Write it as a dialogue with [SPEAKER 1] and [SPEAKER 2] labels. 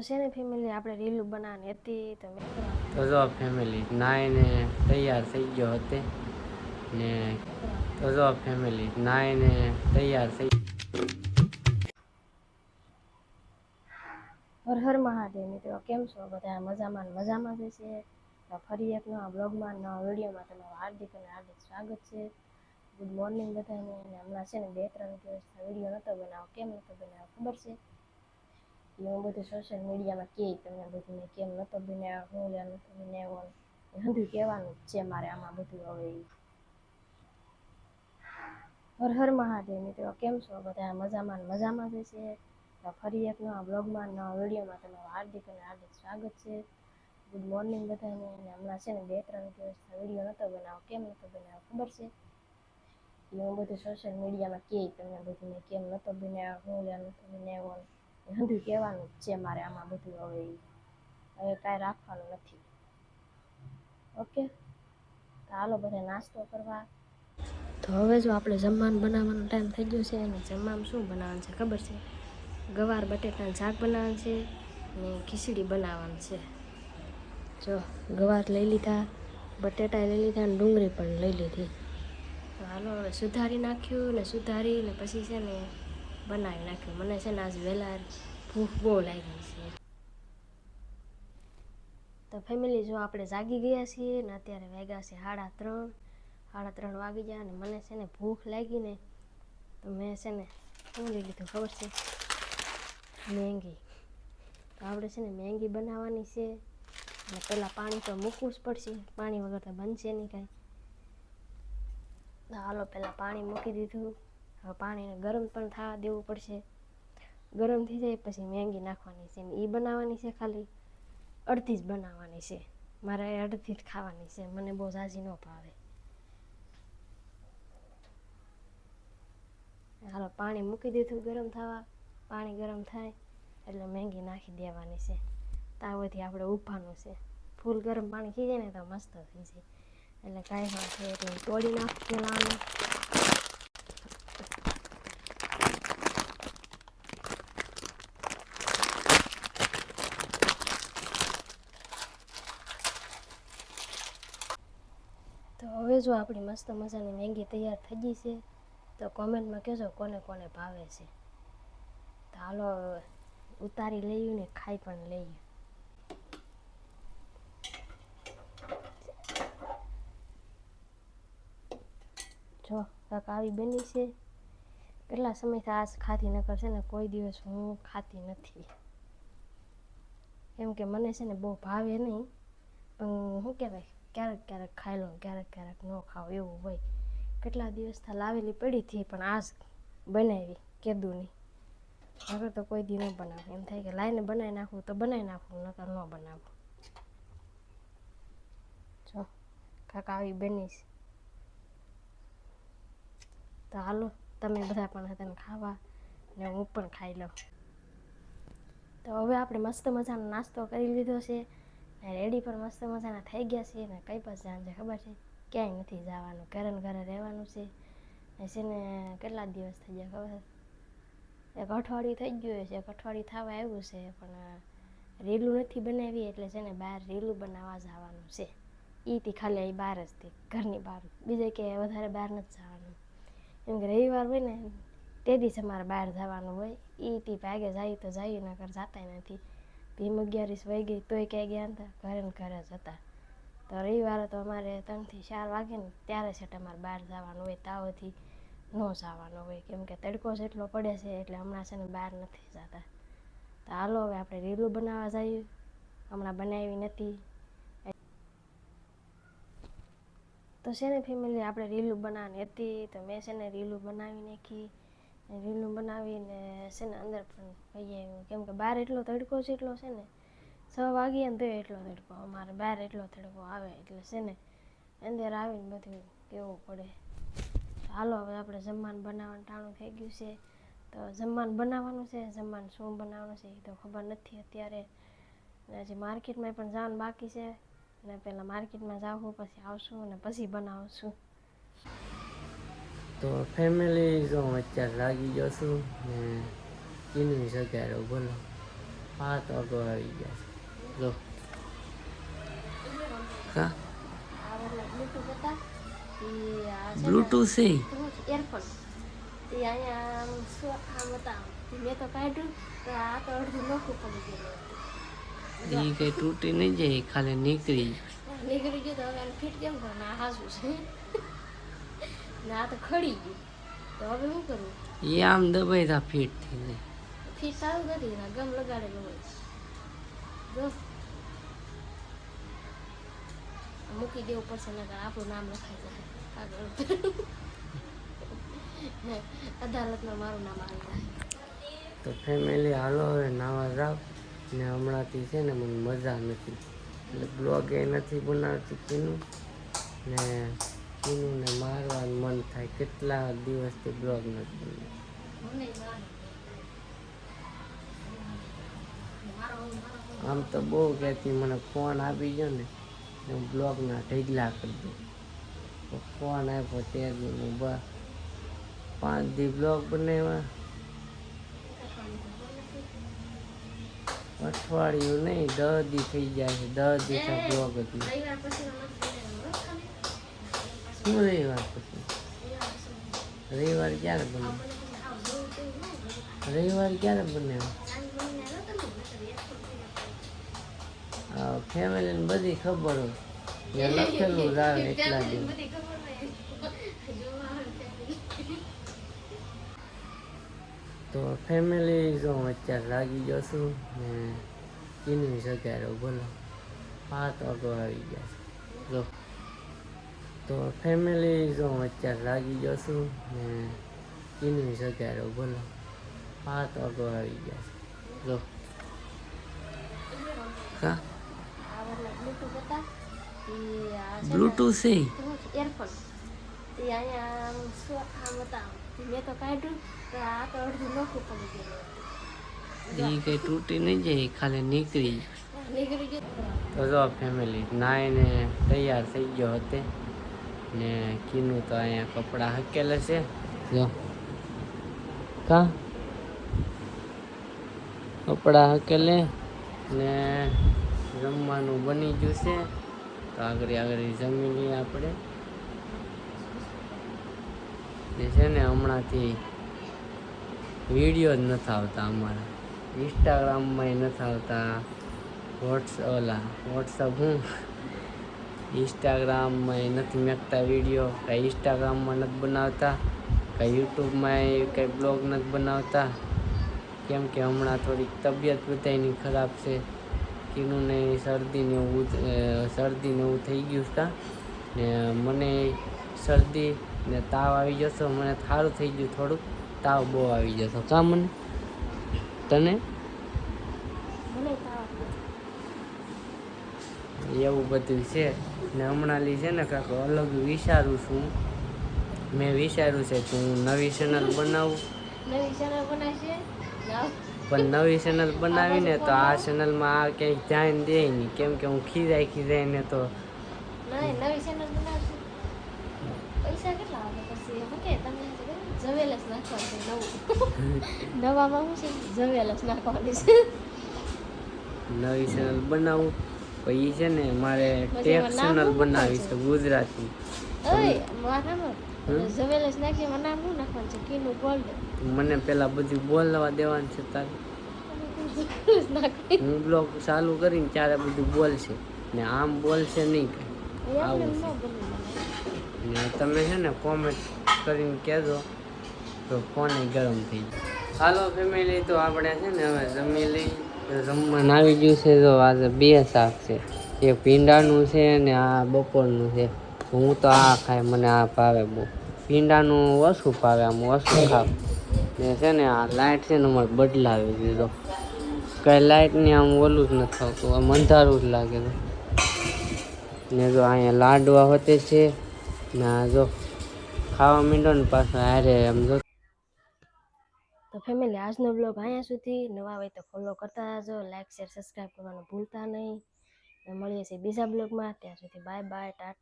[SPEAKER 1] તો છે ને ફેમિલી આપણે રીલું બનાવવાની હતી
[SPEAKER 2] તો જો ફેમિલી નાઈને તૈયાર થઈ ગયો હતો ને તો જો ફેમિલી નાઈને તૈયાર થઈ
[SPEAKER 1] હર હર મહાદેવ મિત્રો કેમ છો બધા મજામાં જ છે. તો ફરી એક નવા બ્લોગમાં નવા વિડીયોમાં તમારું હાર્દિક અને હાર્દિક સ્વાગત છે. ગુડ મોર્નિંગ બધાને. અને હમણાં છે ને 2-3 દિવસથી વિડીયો નહોતો બનાવો. કેમ નહોતો બનાવો ખબર છે? હું બધું સોશિયલ મીડિયામાં કહે તમને બધું મેં કેમ નહોતો બનાવ્યો, હું યાર નહોતો બનાવ્યો, એ બધું કહેવાનું જ છે મારે આમાં બધું. હવે હર હર મહાદેવ મિત્રો કેમ છો બધા મજામાં જ છે. તો ફરી એક નવા બ્લોગમાં નવા વિડીયોમાં તમારું હાર્દિક અને હાર્દિક સ્વાગત છે. ગુડ મોર્નિંગ બધાને. અને હમણાં છે ને 2-3 દિવસથી વિડીયો નહોતો બનાવો. કેમ નહોતો બનાવો ખબર છે? હું બધું સોશિયલ મીડિયામાં કહે તમને બધું મેં કેમ નહોતો બનાવ્યો, હું યાર નહોતો બનાવ્યો, એ બધું કહેવાનું જ છે મારે આમાં બધું. હવે કાંઈ રાખવાનું નથી. ઓકે, તો હાલો બધા નાસ્તો કરવા. તો હવે જો આપણે જમવાનું બનાવવાનો ટાઈમ થઈ ગયો છે. અને જમવામાં શું બનાવવાનું છે ખબર છે? ગવાર બટેટાનું શાક બનાવવાનું છે ને ખીચડી બનાવવાનું છે. જો ગવાર લઈ લીધા, બટેટા લઈ લીધા અને ડુંગળી પણ લઈ લીધી. તો હાલો હવે સુધારી નાખ્યું ને સુધારીને પછી છે ને બનાવી નાખ્યું. મને છે ને આજ વહેલા ભૂખ બહુ લાગી છે. તો ફેમિલી જો આપણે જાગી ગયા છીએ ને અત્યારે વાગ્યા છે 3:30 વાગી ગયા. અને મને છે ને ભૂખ લાગી ને તો મેં છે ને શું લઈ લીધું ખબર છે? મેંગી. તો આપણે છે ને મેંગી બનાવવાની છે. અને પહેલાં પાણી તો મૂકવું જ પડશે, પાણી વગર તો બનશે નહીં કાંઈ. તો હાલો પહેલાં પાણી મૂકી દીધું. હવે પાણીને ગરમ પણ થવા દેવું પડશે. ગરમ થઈ જાય પછી મેંગી નાખવાની છે. ને એ બનાવવાની છે ખાલી અડધી જ બનાવવાની છે. મારે અડધી જ ખાવાની છે, મને બહુ ઝાઝી ન ભાવે. હાલો પાણી મૂકી દીધું ગરમ થવા. પાણી ગરમ થાય એટલે મેંગી નાખી દેવાની છે. તાવથી આપણે ઊભવાનું છે. ફૂલ ગરમ પાણી થઈ જાય ને તો મસ્ત થઈ જાય. એટલે કાંઈ વાત છે એટલે તોડી નાખી દેવાનું. તો હવે જો આપણી મસ્ત મજાની મેંગી તૈયાર થઈ ગઈ છે. તો કોમેન્ટમાં કહેજો કોને કોને ભાવે છે. તો હાલો ઉતારી લઈએ ને ખાઈ પણ લઈએ. જો કાંક આવી બની છે. કેટલા સમયથી આજ ખાધી નકર છે ને કોઈ દિવસ હું ખાતી નથી. કેમ કે મને છે ને બહુ ભાવે નહીં, પણ શું કહેવાય ક્યારેક ખાઈ લો, ક્યારેક ન ખાવ એવું હોય. કેટલા દિવસથી લાવેલી પડી હતી પણ આજ બનાવી કીધું નહીં. નકર તો કોઈ દી ન બનાવું. એમ થાય કે લાઈને બનાવી નાખું તો બનાવી નાખું, નકર ન બનાવું. જો કાંક આવી બનીશ. તો હાલો તમે બધા પણ હતા ખાવા ને હું પણ ખાઈ લઉં. તો હવે આપણે મસ્ત મજાનો નાસ્તો કરી લીધો છે ને રેડી પણ મસ્ત મજાના થઈ ગયા છે. ને કઈ પાસે જવાનું છે ખબર છે? ક્યાંય નથી જવાનું, ઘરે ને ઘરે રહેવાનું છે. ને છે ને કેટલા દિવસ થઈ ગયા ખબર? એક અઠવાડિયું થઈ ગયું છે. એક અઠવાડિયું થવા આવ્યું છે પણ રીલું નથી બનાવી એટલે છે ને બહાર રીલું બનાવવા જવાનું છે. એથી ખાલી અહીં બહાર જ હતી, ઘરની બહાર. બીજે કે વધારે બહાર નથી જવાનું. કેમ કે રવિવાર હોય ને તે દિવસે અમારે બહાર જવાનું હોય. એથી ભાગે જાય તો જાય, નકર જતા નથી. 11 વાગી ગઈ તોય ક્યાંય ગયા હતા, ઘરે ને ઘરે જ હતા. તો રવિવારે તો અમારે 3 થી 4 વાગે ને ત્યારે છે અમારે બહાર જવાનું હોય. તાવથી ન જવાનું હોય કેમ કે તડકો જેટલો પડે છે એટલે હમણાં છે ને બહાર નથી જતા. તો હાલો હવે આપણે રીલું બનાવવા જઈએ. હમણાં બનાવી નથી. તો છે ને ફેમિલી આપણે રીલું બનાવવાની હતી તો મેં છે ને રીલું બનાવી નાખી. રીલું બનાવીને છે ને અંદર પણ ભાઈ આવ્યું કેમ કે બહાર એટલો તડકો જેટલો છે ને 6 વાગ્યા ને તો એટલો તડકો અમારે બહાર એટલો તડકો આવે એટલે છે ને અંદર આવીને બધું કેવું પડે. હાલો હવે આપણે જમવાનું બનાવવાનું ટાણું થઈ ગયું છે. તો જમવાનું બનાવવાનું છે. જમવાનું શું બનાવવાનું છે એ તો ખબર નથી અત્યારે. હજી માર્કેટમાં પણ જવાનું બાકી છે. ને પહેલાં માર્કેટમાં જાઉં પછી આવશું અને પછી બનાવશું.
[SPEAKER 2] તો ફેમિલી જો હું અત્યારે લાગી ગયો છું ને કીની જગ્યાએ બોલો 7 વાગો આવી ગયા છે. જો કા
[SPEAKER 1] આ ઓલા બ્લૂટૂથ હતા એ આ છે ને
[SPEAKER 2] બ્લૂટૂથ છે
[SPEAKER 1] એરફોન તે અહીંયા આમ હતા તે મેં તો કાઢ્યું તો આ તો અડધું નોખું પડી ગયેલું હતું.
[SPEAKER 2] એ કઈ તૂટી નહીં જાય, ખાલી નીકળી
[SPEAKER 1] નીકળી ગયું તો હવે એને ફિટ કેમ કરો આ હાસું છે ને આ તો ખડી ગયું તો હવે શું કરવું?
[SPEAKER 2] એ આમ દબાઈ તા ફિટ થઈ જાય.
[SPEAKER 1] ફિટ સારું નથી ને ગમ લગાડેલું હોય. જો મૂકી દેવું પડશે નકર આપણું નામ લખાઈ જાય કાગળ ઉપર. અદાલતમાં મારું નામ આવી જાય.
[SPEAKER 2] તો ફેમિલી હાલો હવે નાવા જાવ ને હમણાંથી છે ને મને મજા નથી એટલે બ્લોગ એ નથી બનાવતી કીનું ને મારવાનું મન થાય. કેટલા દિવસથી બ્લોગ નથી બનાવ્યો. આમ તો બહુ કહેતી મને ફોન આપી ગયો ને હું બ્લોગના ઢગલા કરી દઉં. તો ફોન આપ્યો ત્યારથી હું 5 દી બ્લોગ બનાવ્યા. અઠવાડિયું નહીં 10 દી થઈ જાય છે. 10 દી તો બ્લોગ જ નહીં. શું રવિવાર પછી? રવિવાર ક્યારે બને? રવિવાર ક્યારે બને? ફેમિલીને બધી ખબર હોય ત્યાં લખેલું જ આવે એટલા દિવસ. તો ફેમિલી જો અત્યારે લાગી ગયો છું ને કીની જગ્યાએ બોલો 7 વાગો આવી ગયા છે. જો તો ફેમિલી જો અત્યારે લાગી ગયો છું ને કીની જગ્યાએ બોલો 7 વાગો આવી ગયા છે. જો કા
[SPEAKER 1] આ ઓલા બ્લૂટૂથ હતા એ આ છે ને
[SPEAKER 2] બ્લૂટૂથ છે
[SPEAKER 1] એરફોન તે અહીંયા આમ હતા તે મેં તો કાઢ્યું તો આ તો અડધું નોખું પડી ગયેલું હતું.
[SPEAKER 2] એ કઈ તૂટી નહીં જાય, ખાલી નીકળી
[SPEAKER 1] નીકળી ગયું.
[SPEAKER 2] તો જો ફેમિલી નાઈને તૈયાર થઈ ગયો હતો ને કીનું તો અહીંયા કપડાં હકેલે છે. જો કા કપડાં હકેલે ને જમવાનું બની ગયું છે. તો આગળ જમી લઈએ આપણે. ને છે ને હમણાંથી વિડીયો જ નથી આવતા અમારા. ઇન્સ્ટાગ્રામમાં નથી આવતા. વોટ્સઅપ હું ઇન્સ્ટાગ્રામમાં નથી મેકતા વિડીયો. કાંઈ ઇન્સ્ટાગ્રામમાં નથી બનાવતા, કાંઈ યુટ્યુબમાં કંઈ બ્લોગ નથી બનાવતા. કેમ કે હમણાં થોડીક તબિયત બધાયની ખરાબ છે. કીનુંને શરદીને એવું થઈ ગયું છે. ને મને શરદી ને તાવ આવી જતો. મને સારું થઈ ગયું, થોડુંક તાવ બહુ આવી જતો. કા મને તને એવું બધું છે. ને હમણાં લી છે ને કાંઈક અલગ વિચારું છું. મેં વિચાર્યું છે કે હું નવી ચેનલ બનાવું.
[SPEAKER 1] નવી ચેનલ બનાવશે
[SPEAKER 2] પણ નવી ચેનલ બનાવીને તો આ ચેનલમાં આ ક્યાંય ધ્યાન દે નહીં. કેમ કે હું ખીજાઈને તો
[SPEAKER 1] નવી ચેનલ બનાવશે. પૈસા કેટલા આવે પછી શું કે તમે જવેલસ નાખવાનું છે નવું. નવામાં શું છે જવેલસ નાખવાની છે.
[SPEAKER 2] નવી ચેનલ બનાવું પછી છે ને મારે ટેક ચેનલ બનાવી છે ગુજરાતી.
[SPEAKER 1] જવેલસ નાખી એમાં નામ શું નાખવાનું છે? કીનું ગોલ્ડ.
[SPEAKER 2] મને પેલા બધું બોલવા દેવાનું છે તારે. હું બ્લોગ ચાલુ કરીને ત્યારે બધું બોલશે ને આમ બોલશે નહીં કંઈ. આવું છે. ને તમે છે ને કોમેન્ટ કરીને કહેજો તો ફોન ગરમ થઈ જાય. હાલો ફેમિલી, તો આપણે છે ને હવે જમી લઈ. જમવાનું આવી ગયું છે. તો આજે 2 શાક છે. એક ભીંડાનું છે ને આ બપોરનું છે. હું તો આ ખાય, મને આ ભાવે બહુ. ભીંડાનું ઓછું ભાવે, આમ ઓછું ખાવ. ને છે ને આ લાઇટ છે ને અમારે બદલાવી દીધો. કાંઈ લાઇટની આમ ઓલું જ નથી થતું, આમ અંધારું જ લાગે છે. ને જો અહીંયા લાડવા હોતે છે ને આ જો ખાવા માંડો ને પાછો હારે એમ જો.
[SPEAKER 1] તો ફેમિલી આજનો બ્લોગ અહીંયા સુધી. નવા હોય તો ફોલો કરતા રહેજો, લાઈક શેર સબસ્ક્રાઈબ કરવાનું ભૂલતા નહીં. મળીએ છીએ બીજા બ્લોગમાં. ત્યાં સુધી બાય બાય, ટાટા.